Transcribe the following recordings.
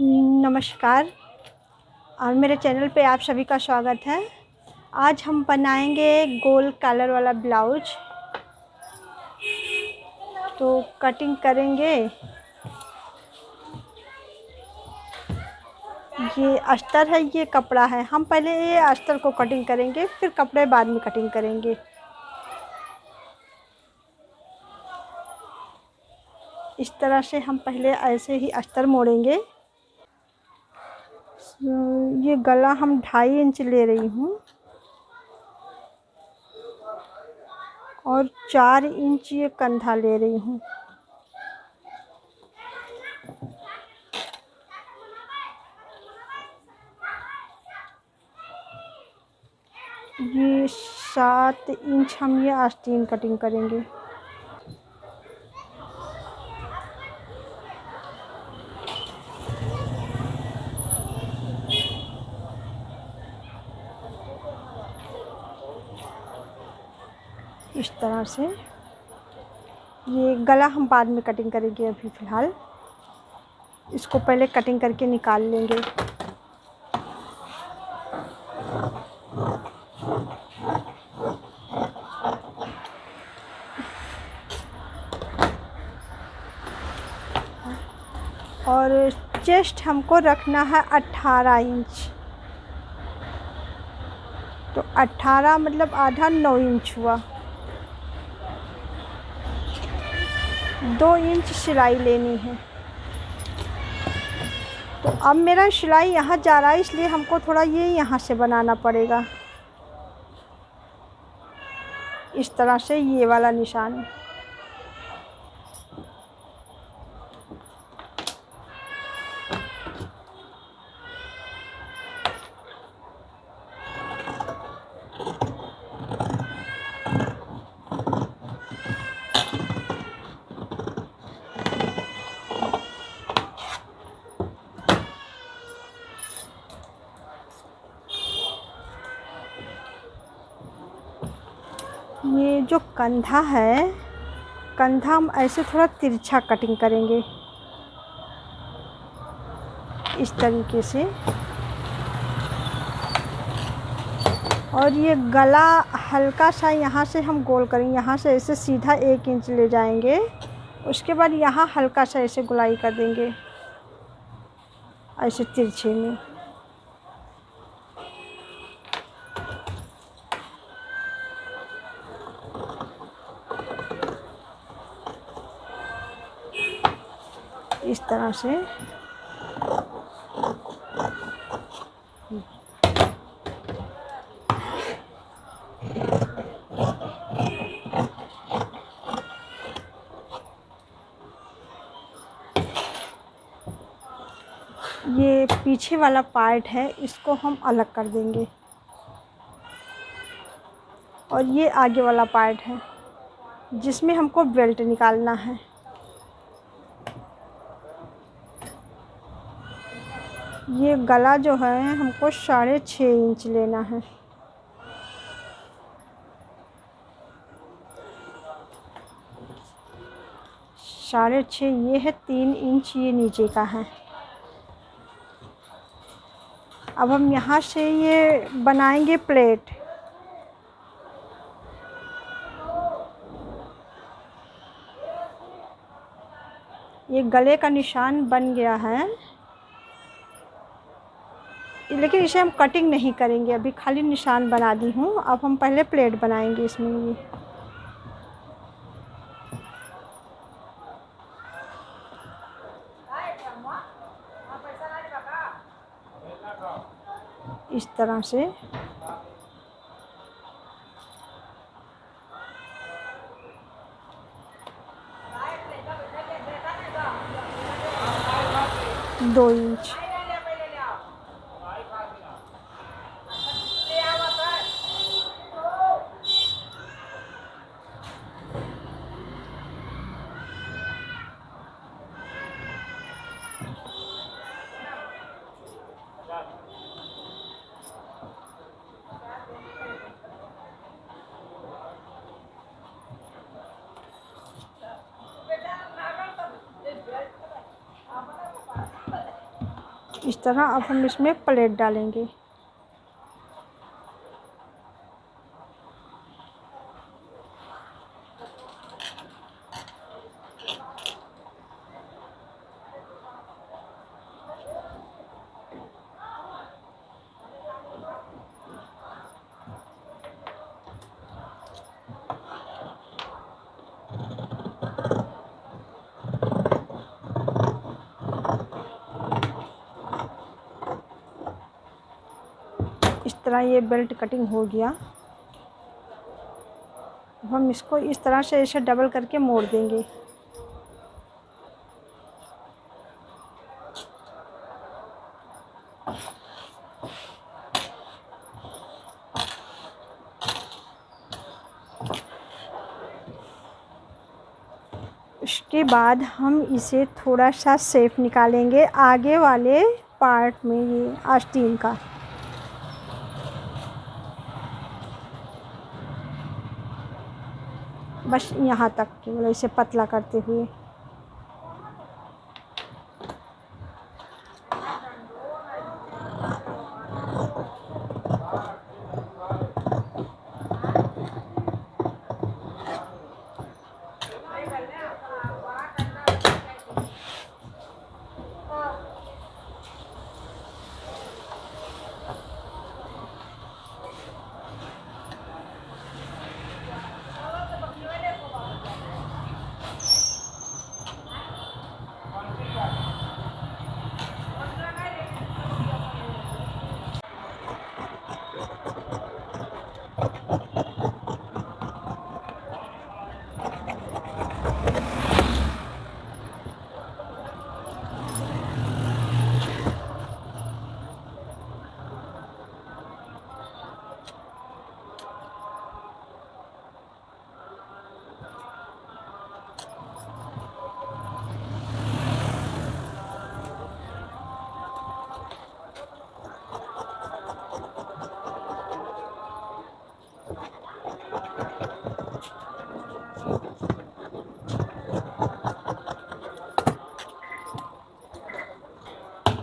नमस्कार और मेरे चैनल पे आप सभी का स्वागत है। आज हम बनाएंगे गोल कॉलर वाला ब्लाउज। तो कटिंग करेंगे। ये अस्तर है, ये कपड़ा है। हम पहले ये अस्तर को कटिंग करेंगे, फिर कपड़े बाद में कटिंग करेंगे। इस तरह से हम पहले ऐसे ही अस्तर मोड़ेंगे। ये गला हम 2.5 इंच ले रही हूँ और 4 इंच ये कंधा ले रही हूँ। ये 7 इंच हम ये आस्तीन कटिंग करेंगे। इस तरह से ये गला हम बाद में कटिंग करेंगे। अभी फ़िलहाल इसको पहले कटिंग करके निकाल लेंगे। और चेस्ट हमको रखना है 18 इंच। तो 18 मतलब आधा 9 इंच हुआ। 2 इंच सिलाई लेनी है। तो अब मेरा सिलाई यहाँ जा रहा है, इसलिए हमको थोड़ा ये यहाँ से बनाना पड़ेगा। इस तरह से ये वाला निशान। ये जो कंधा है, कंधा हम ऐसे थोड़ा तिरछा कटिंग करेंगे इस तरीके से। और ये गला हल्का सा यहाँ से हम गोल करेंगे। यहाँ से ऐसे सीधा 1 इंच ले जाएंगे। उसके बाद यहाँ हल्का सा ऐसे गुलाई कर देंगे, ऐसे तिरछे में। इस तरह से ये पीछे वाला पार्ट है, इसको हम अलग कर देंगे। और ये आगे वाला पार्ट है जिसमें हमको बेल्ट निकालना है। ये गला जो है हमको 6.5 इंच लेना है। साढ़े 6 ये है, 3 इंच ये नीचे का है। अब हम यहाँ से ये बनाएंगे प्लेट। ये गले का निशान बन गया है, लेकिन इसे हम कटिंग नहीं करेंगे। अभी खाली निशान बना दी हूँ। अब हम पहले प्लेट बनाएंगे इसमें। ये इस तरह से दो इंच। इस तरह अब हम इसमें प्लेट डालेंगे। इस तरह ये बेल्ट कटिंग हो गया। अब हम इसको इस तरह से ऐसे डबल करके मोड़ देंगे। उसके बाद हम इसे थोड़ा सा शेप निकालेंगे आगे वाले पार्ट में, ये आस्तीन का। बस यहाँ तक केवल इसे पतला करते हुए।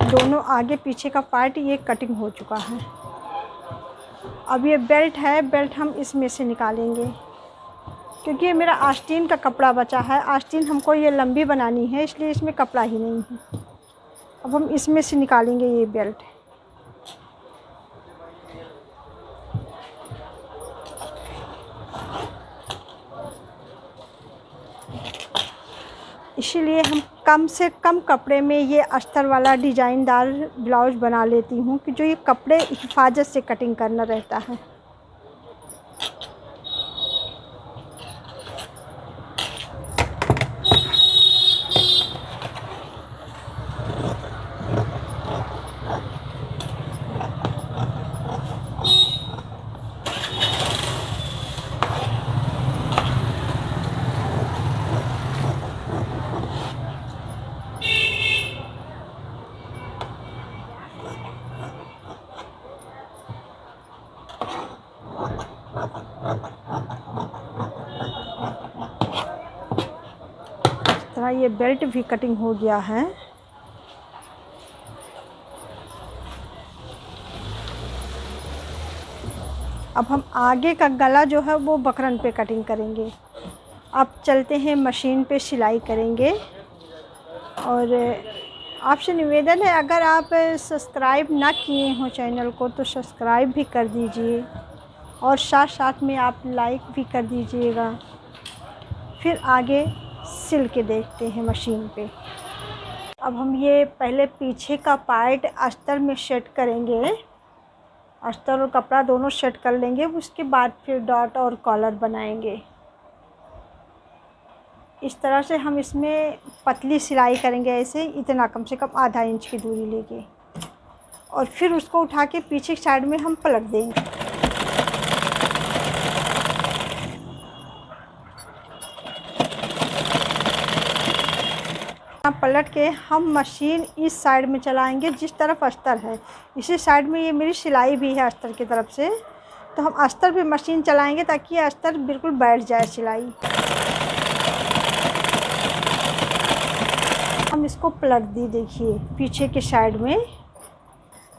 दोनों आगे पीछे का पार्ट ये कटिंग हो चुका है। अब ये बेल्ट है, बेल्ट हम इसमें से निकालेंगे क्योंकि ये मेरा आस्तीन का कपड़ा बचा है। आस्तीन हमको ये लंबी बनानी है, इसलिए इसमें कपड़ा ही नहीं है। अब हम इसमें से निकालेंगे ये बेल्ट। इसीलिए हम कम से कम कपड़े में ये अस्तर वाला डिज़ाइनदार ब्लाउज बना लेती हूँ कि जो ये कपड़े हिफाजत से कटिंग करना रहता है। तरह ये बेल्ट भी कटिंग हो गया है। अब हम आगे का गला जो है वो बकरन पे कटिंग करेंगे। अब चलते हैं मशीन पे सिलाई करेंगे। और आपसे निवेदन है, अगर आप सब्सक्राइब ना किए हो चैनल को तो सब्सक्राइब भी कर दीजिए और साथ साथ में आप लाइक भी कर दीजिएगा। फिर आगे सिल के देखते हैं मशीन पे। अब हम ये पहले पीछे का पार्ट अस्तर में सेट करेंगे। अस्तर और कपड़ा दोनों सेट कर लेंगे, उसके बाद फिर डॉट और कॉलर बनाएंगे। इस तरह से हम इसमें पतली सिलाई करेंगे, ऐसे इतना कम से कम आधा इंच की दूरी लेके, और फिर उसको उठा के पीछे की साइड में हम पलट देंगे। पलट के हम मशीन इस साइड में चलाएंगे जिस तरफ अस्तर है। इसी साइड में ये मेरी सिलाई भी है अस्तर की तरफ से, तो हम अस्तर पे मशीन चलाएंगे ताकि ये अस्तर बिल्कुल बैठ जाए सिलाई। हम इसको पलट दी, देखिए पीछे के साइड में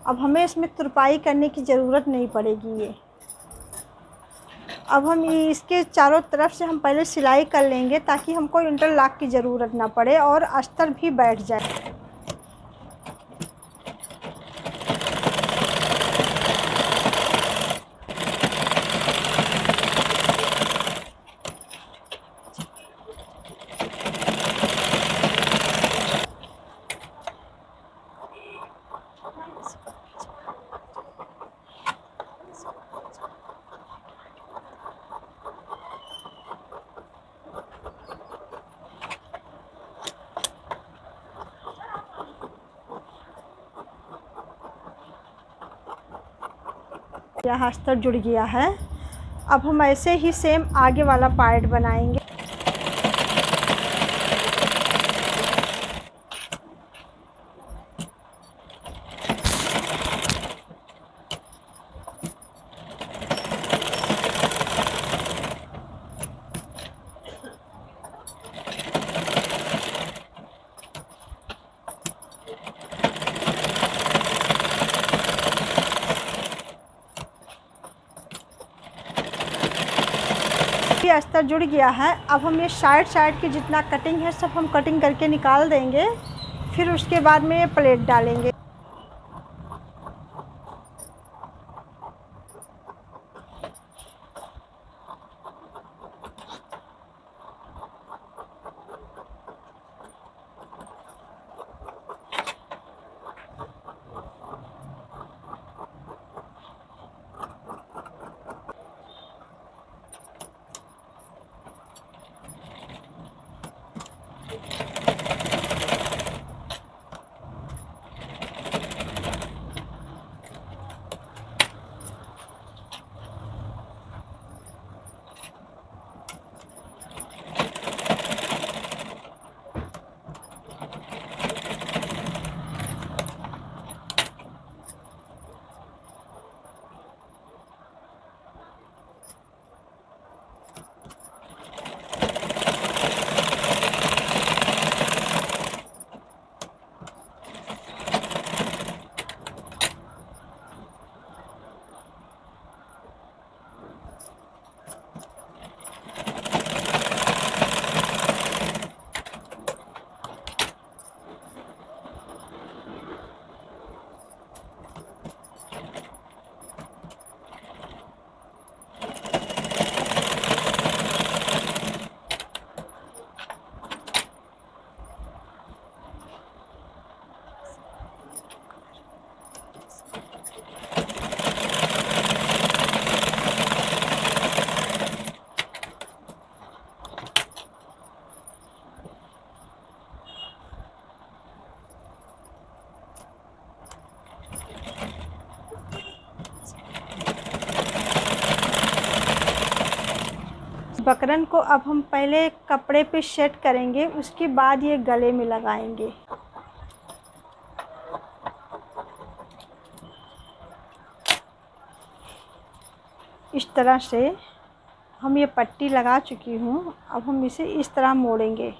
अब हमें इसमें तुरपाई करने की ज़रूरत नहीं पड़ेगी। ये अब हम इसके चारों तरफ से हम पहले सिलाई कर लेंगे ताकि हमको इंटरलॉक की ज़रूरत ना पड़े और अस्तर भी बैठ जाए। यह अस्तर जुड़ गया है। अब हम ऐसे ही सेम आगे वाला पार्ट बनाएंगे। अस्तर जुड़ गया है। अब हम ये साइड की जितना कटिंग है सब हम कटिंग करके निकाल देंगे। फिर उसके बाद में ये प्लेट डालेंगे। बकरन को अब हम पहले कपड़े पे सेट करेंगे, उसके बाद ये गले में लगाएंगे। इस तरह से हम ये पट्टी लगा चुकी हूँ। अब हम इसे इस तरह मोड़ेंगे,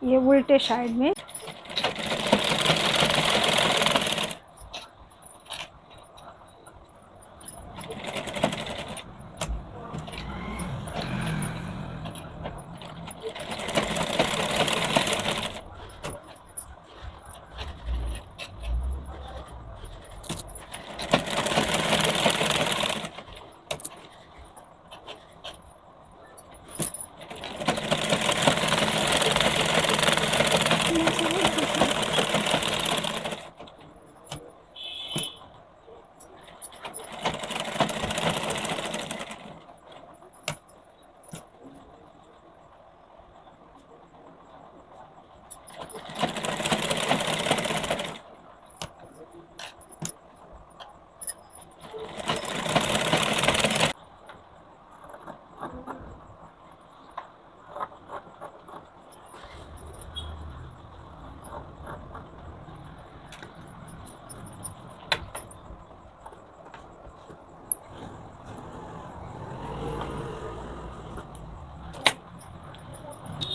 ये उल्टे साइड में।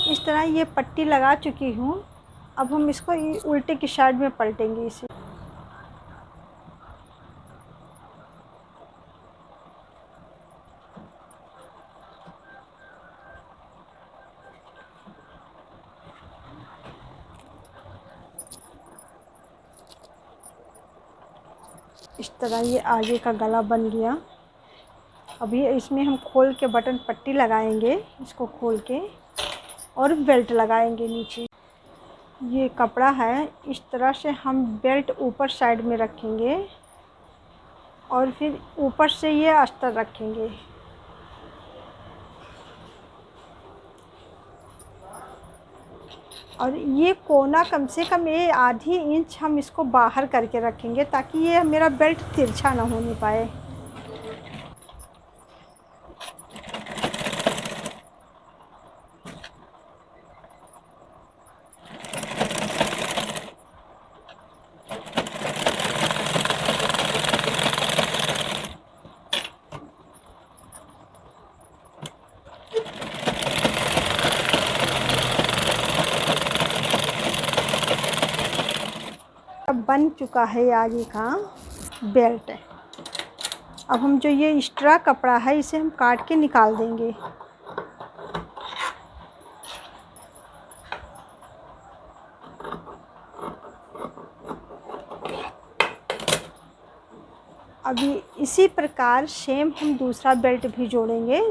इस तरह ये पट्टी लगा चुकी हूँ। अब हम इसको उल्टे की साइड में पलटेंगे इसे। इस तरह ये आगे का गला बन गया। अभी इसमें हम खोल के बटन पट्टी लगाएंगे, इसको खोल के, और बेल्ट लगाएंगे नीचे। ये कपड़ा है, इस तरह से हम बेल्ट ऊपर साइड में रखेंगे और फिर ऊपर से ये अस्तर रखेंगे। और ये कोना कम से कम ये आधी इंच हम इसको बाहर करके रखेंगे ताकि ये मेरा बेल्ट तिरछा ना होने पाए। अब बन चुका है आगे का बेल्ट। अब हम जो ये एक्स्ट्रा कपड़ा है इसे हम काट के निकाल देंगे। अभी इसी प्रकार सेम हम दूसरा बेल्ट भी जोड़ेंगे।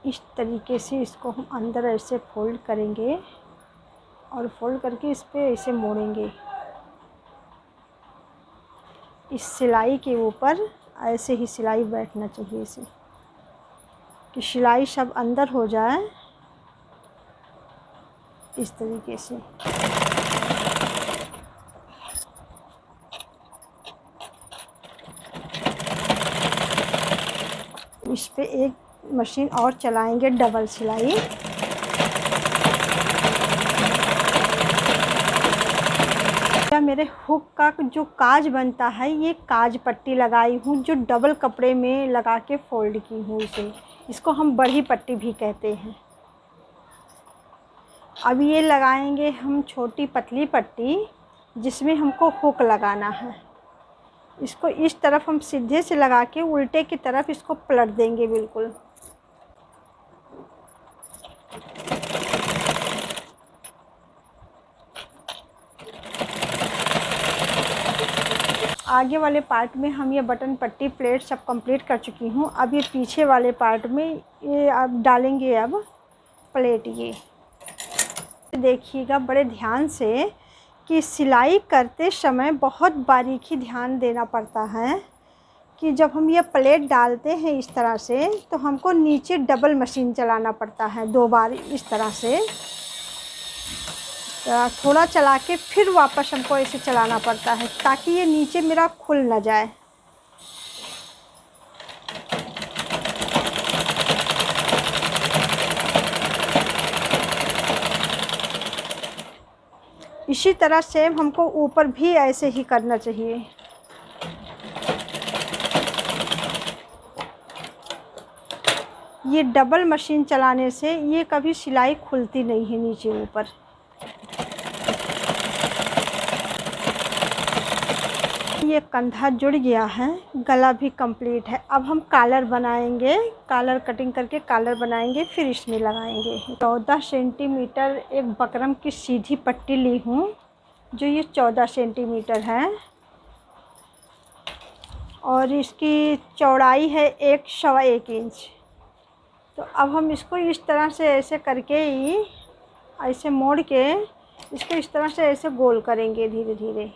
इस तरीके से इसको हम अंदर ऐसे फोल्ड करेंगे और फोल्ड करके इस पे ऐसे मोड़ेंगे। इस सिलाई के ऊपर ऐसे ही सिलाई बैठना चाहिए इसे, कि सिलाई सब अंदर हो जाए इस तरीके से। इस पे एक मशीन और चलाएंगे, डबल सिलाई। मेरे हुक का जो काज बनता है, ये काज पट्टी लगाई हूँ जो डबल कपड़े में लगा के फोल्ड की हूँ इसे। इसको हम बड़ी पट्टी भी कहते हैं। अब ये लगाएंगे हम छोटी पतली पट्टी जिसमें हमको हुक लगाना है। इसको इस तरफ हम सीधे से लगा के उल्टे की तरफ इसको पलट देंगे बिल्कुल। आगे वाले पार्ट में हम ये बटन पट्टी प्लेट सब कंप्लीट कर चुकी हूँ। अब ये पीछे वाले पार्ट में ये अब डालेंगे अब प्लेट। ये देखिएगा बड़े ध्यान से कि सिलाई करते समय बहुत बारीकी ध्यान देना पड़ता है कि जब हम ये प्लेट डालते हैं इस तरह से तो हमको नीचे डबल मशीन चलाना पड़ता है 2 बार इस तरह से। थोड़ा चला के फिर वापस हमको ऐसे चलाना पड़ता है ताकि ये नीचे मेरा खुल ना जाए। इसी तरह से हमको ऊपर भी ऐसे ही करना चाहिए। ये डबल मशीन चलाने से ये कभी सिलाई खुलती नहीं है नीचे ऊपर। ये कंधा जुड़ गया है, गला भी कंप्लीट है। अब हम कॉलर बनाएंगे, कॉलर कटिंग करके कॉलर बनाएंगे, फिर इसमें लगाएंगे। 14 सेंटीमीटर एक बकरम की सीधी पट्टी ली हूँ जो ये 14 सेंटीमीटर है और इसकी चौड़ाई है 1.25 इंच। तो अब हम इसको इस तरह से ऐसे करके ही ऐसे मोड़ के इसको इस तरह से ऐसे गोल करेंगे धीरे धीरे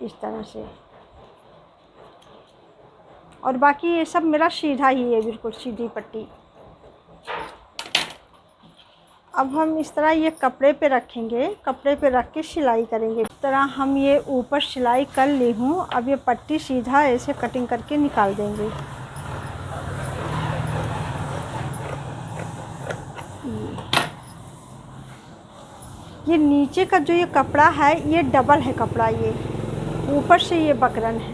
इस तरह से। और बाकी ये सब मेरा सीधा ही है, बिल्कुल सीधी पट्टी। अब हम इस तरह ये कपड़े पे रखेंगे, कपड़े पे रख के सिलाई करेंगे। इस तरह हम ये ऊपर सिलाई कर ली हूँ। अब ये पट्टी सीधा ऐसे कटिंग करके निकाल देंगे। ये नीचे का जो ये कपड़ा है ये डबल है कपड़ा, ये ऊपर से ये बकरन है।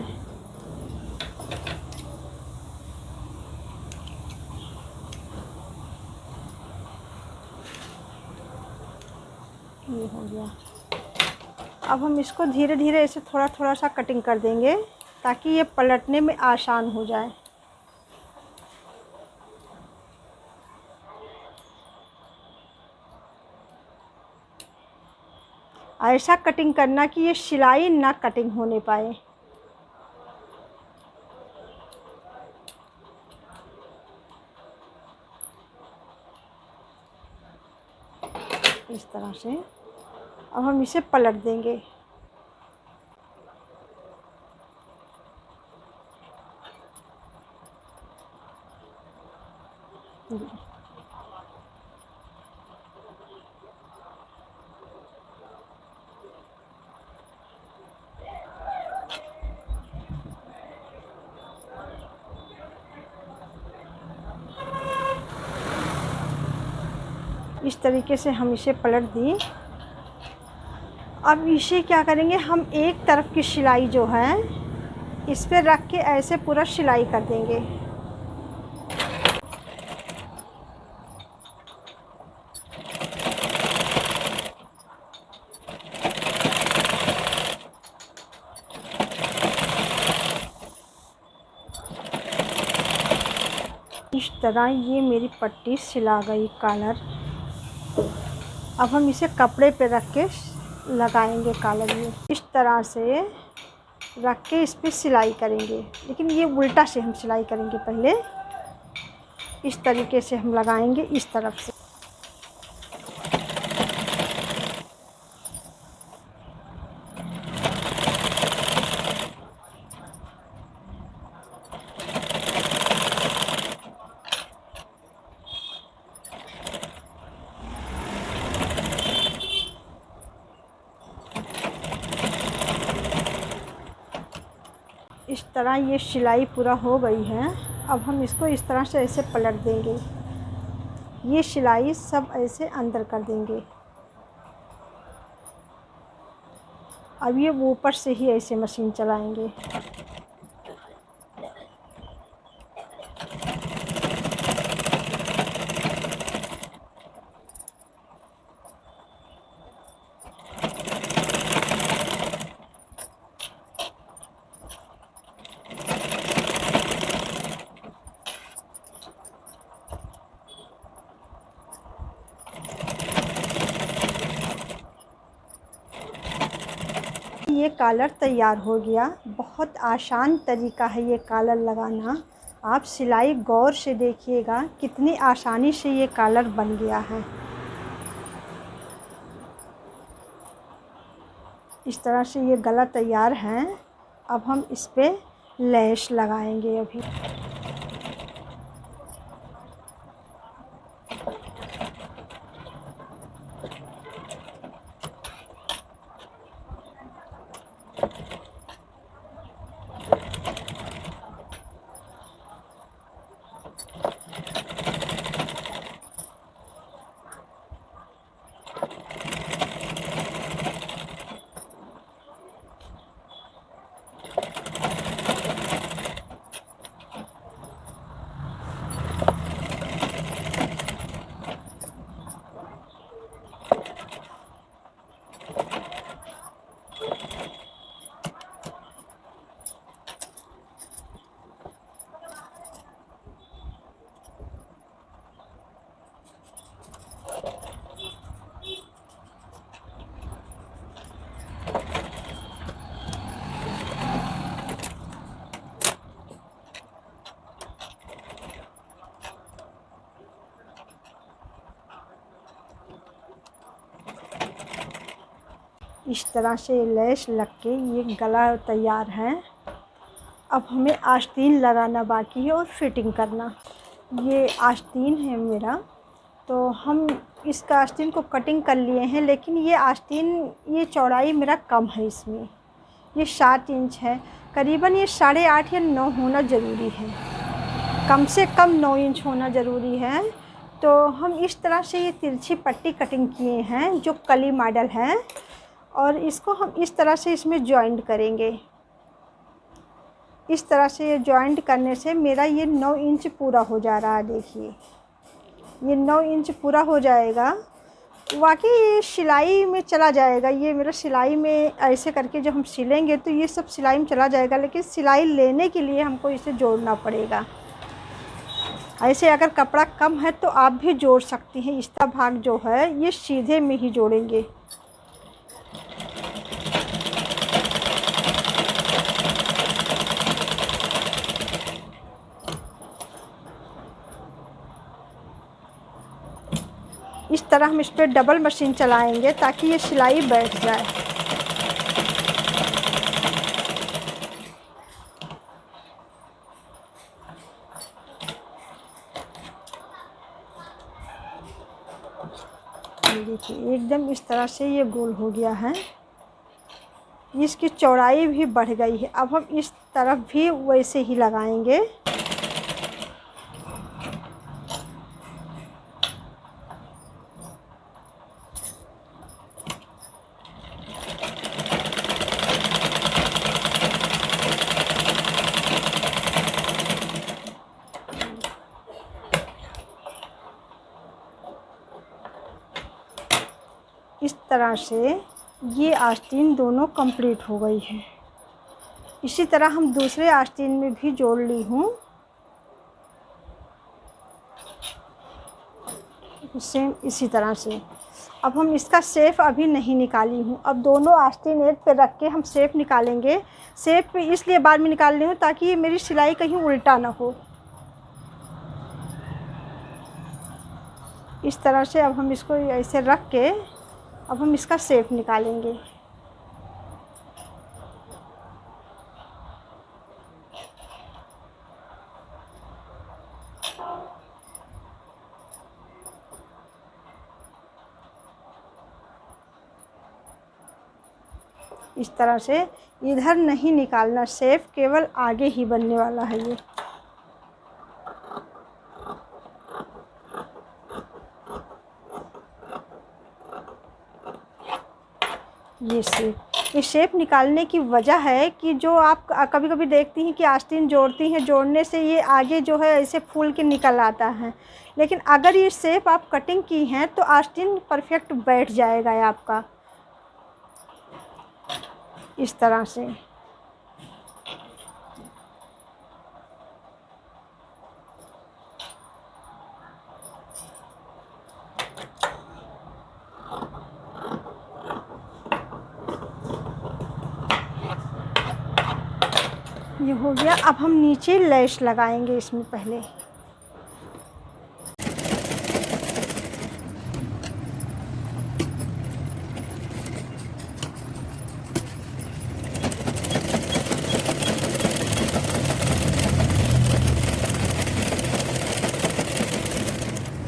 ये हो गया। अब हम इसको धीरे धीरे ऐसे थोड़ा थोड़ा सा कटिंग कर देंगे ताकि ये पलटने में आसान हो जाए। ऐसा कटिंग करना कि ये सिलाई ना कटिंग होने पाए। इस तरह से अब हम इसे पलट देंगे। इस तरीके से हम इसे पलट दिए। अब इसे क्या करेंगे, हम एक तरफ की सिलाई जो है इस पे रख के ऐसे पूरा सिलाई कर देंगे। इस तरह ये मेरी पट्टी सिला गई कॉलर। अब हम इसे कपड़े पे रख के लगाएंगे कॉलर में। इस तरह से रख के इस पे सिलाई करेंगे, लेकिन ये उल्टा से हम सिलाई करेंगे। पहले इस तरीके से हम लगाएंगे इस तरफ से। इस तरह ये सिलाई पूरा हो गई है। अब हम इसको इस तरह से ऐसे पलट देंगे। ये सिलाई सब ऐसे अंदर कर देंगे। अब ये ऊपर से ही ऐसे मशीन चलाएंगे। ये कॉलर तैयार हो गया। बहुत आसान तरीका है ये कॉलर लगाना। आप सिलाई गौर से देखिएगा कितनी आसानी से ये कॉलर बन गया है। इस तरह से ये गला तैयार है। अब हम इस पे लैस लगाएंगे। अभी इस तरह से लैस लग के ये गला तैयार है। अब हमें आस्तीन लगाना बाकी है और फिटिंग करना। ये आस्तीन है मेरा, तो हम इसका आस्तीन को कटिंग कर लिए हैं, लेकिन ये आस्तीन ये चौड़ाई मेरा कम है। इसमें ये 7 इंच है। करीबन ये 8.5 या 9 होना ज़रूरी है। कम से कम 9 इंच होना ज़रूरी है। तो हम इस तरह से ये तिरछी पट्टी कटिंग किए हैं जो कली मॉडल है, और इसको हम इस तरह से इसमें जॉइंट करेंगे। इस तरह से ये जॉइंट करने से मेरा ये 9 इंच पूरा हो जा रहा है। देखिए ये 9 इंच पूरा हो जाएगा। वाकई ये सिलाई में चला जाएगा। ये मेरा सिलाई में ऐसे करके जब हम सिलेंगे तो ये सब सिलाई में चला जाएगा, लेकिन सिलाई लेने के लिए हमको इसे जोड़ना पड़ेगा। ऐसे अगर कपड़ा कम है तो आप भी जोड़ सकती हैं। इसका भाग जो है ये सीधे में ही जोड़ेंगे। इस तरह हम इस पर डबल मशीन चलाएंगे ताकि ये सिलाई बैठ जाए। देखिए एकदम इस तरह से ये गोल हो गया है। इसकी चौड़ाई भी बढ़ गई है। अब हम इस तरफ भी वैसे ही लगाएंगे। इस तरह से ये आस्तीन दोनों कंप्लीट हो गई है। इसी तरह हम दूसरे आस्तीन में भी जोड़ ली हूँ। सेम इसी तरह से। अब हम इसका शेप अभी नहीं निकाली हूँ। अब दोनों आस्तीन एक पे रख के हम शेप निकालेंगे। शेप इसलिए बाद में निकाल रही हूँ ताकि ये मेरी सिलाई कहीं उल्टा ना हो। इस तरह से अब हम इसको ऐसे रख के अब हम इसका शेप निकालेंगे। इस तरह से इधर नहीं निकालना, शेप केवल आगे ही बनने वाला है ये शेप। ये शेप निकालने की वजह है कि जो आप कभी कभी देखती हैं कि आस्तीन जोड़ती हैं, जोड़ने से ये आगे जो है ऐसे फूल के निकल आता है। लेकिन अगर ये शेप आप कटिंग की हैं तो आस्तीन परफेक्ट बैठ जाएगा आपका इस तरह से। ये हो गया। अब हम नीचे लैस लगाएंगे इसमें पहले।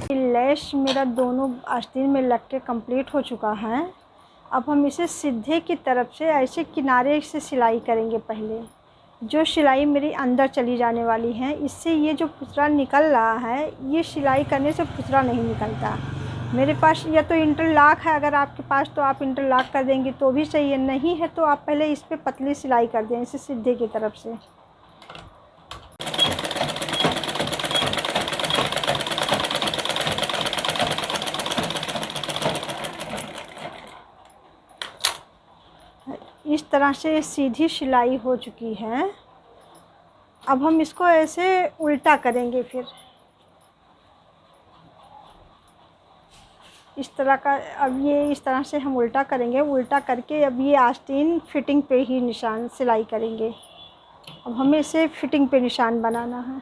लैस मेरा दोनों आस्तीन में लग के कंप्लीट हो चुका है। अब हम इसे सीधे की तरफ से ऐसे किनारे से सिलाई करेंगे। पहले जो सिलाई मेरी अंदर चली जाने वाली है, इससे ये जो फुसरा निकल रहा है, ये सिलाई करने से फुसरा नहीं निकलता। मेरे पास या तो इंटरलॉक है, अगर आपके पास तो आप इंटरलॉक कर देंगे तो भी सही है, नहीं है तो आप पहले इस पर पतली सिलाई कर दें इसे सीधे की तरफ से। इस तरह से सीधी सिलाई हो चुकी है। अब हम इसको ऐसे उल्टा करेंगे। फिर इस तरह का, अब ये इस तरह से हम उल्टा करेंगे। उल्टा करके अब ये आस्तीन फिटिंग पे ही निशान सिलाई करेंगे। अब हमें इसे फिटिंग पे निशान बनाना है।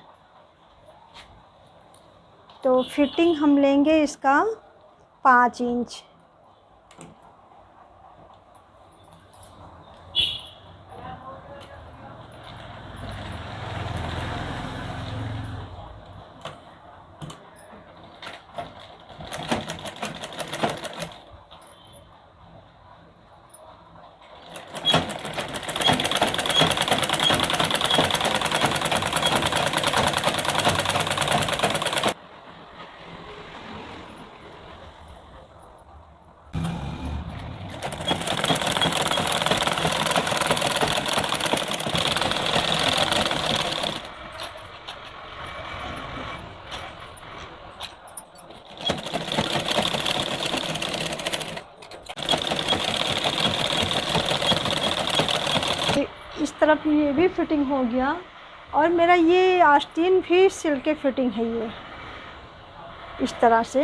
तो फिटिंग हम लेंगे इसका 5 इंच। इस तरफ ये भी फिटिंग हो गया और मेरा ये आस्तीन भी सिल के फिटिंग है। ये इस तरह से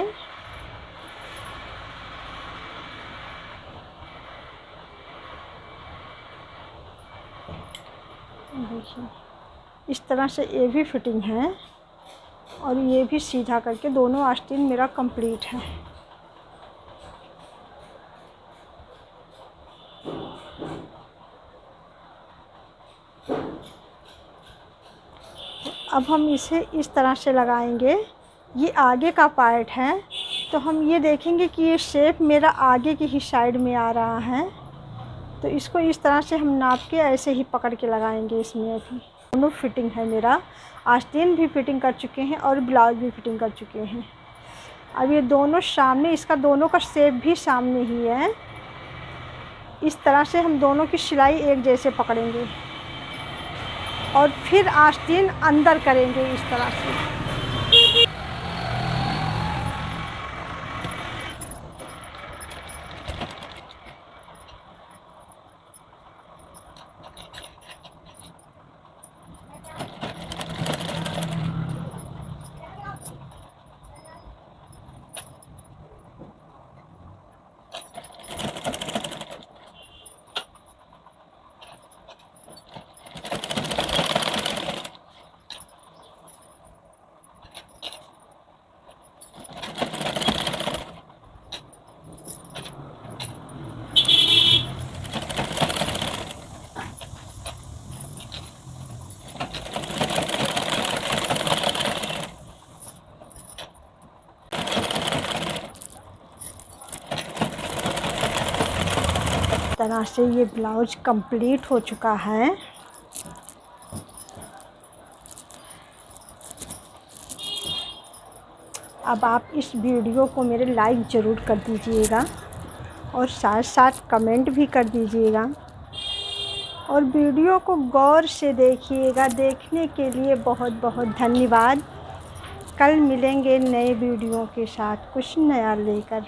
देखिए, इस तरह से ये भी फिटिंग है और ये भी सीधा करके दोनों आस्तीन मेरा कंप्लीट है। अब हम इसे इस तरह से लगाएंगे। ये आगे का पार्ट है, तो हम ये देखेंगे कि ये शेप मेरा आगे की ही साइड में आ रहा है, तो इसको इस तरह से हम नाप के ऐसे ही पकड़ के लगाएंगे। इसमें अभी दोनों फिटिंग है, मेरा आस्तीन भी फिटिंग कर चुके हैं और ब्लाउज भी फिटिंग कर चुके हैं। अब ये दोनों सामने, इसका दोनों का शेप भी सामने ही है। इस तरह से हम दोनों की सिलाई एक जैसे पकड़ेंगे और फिर आस्तीन अंदर करेंगे इस तरह से। तरह से ये ब्लाउज कंप्लीट हो चुका है। अब आप इस वीडियो को मेरे लाइक ज़रूर कर दीजिएगा और साथ साथ कमेंट भी कर दीजिएगा और वीडियो को गौर से देखिएगा। देखने के लिए बहुत बहुत धन्यवाद। कल मिलेंगे नए वीडियो के साथ कुछ नया लेकर।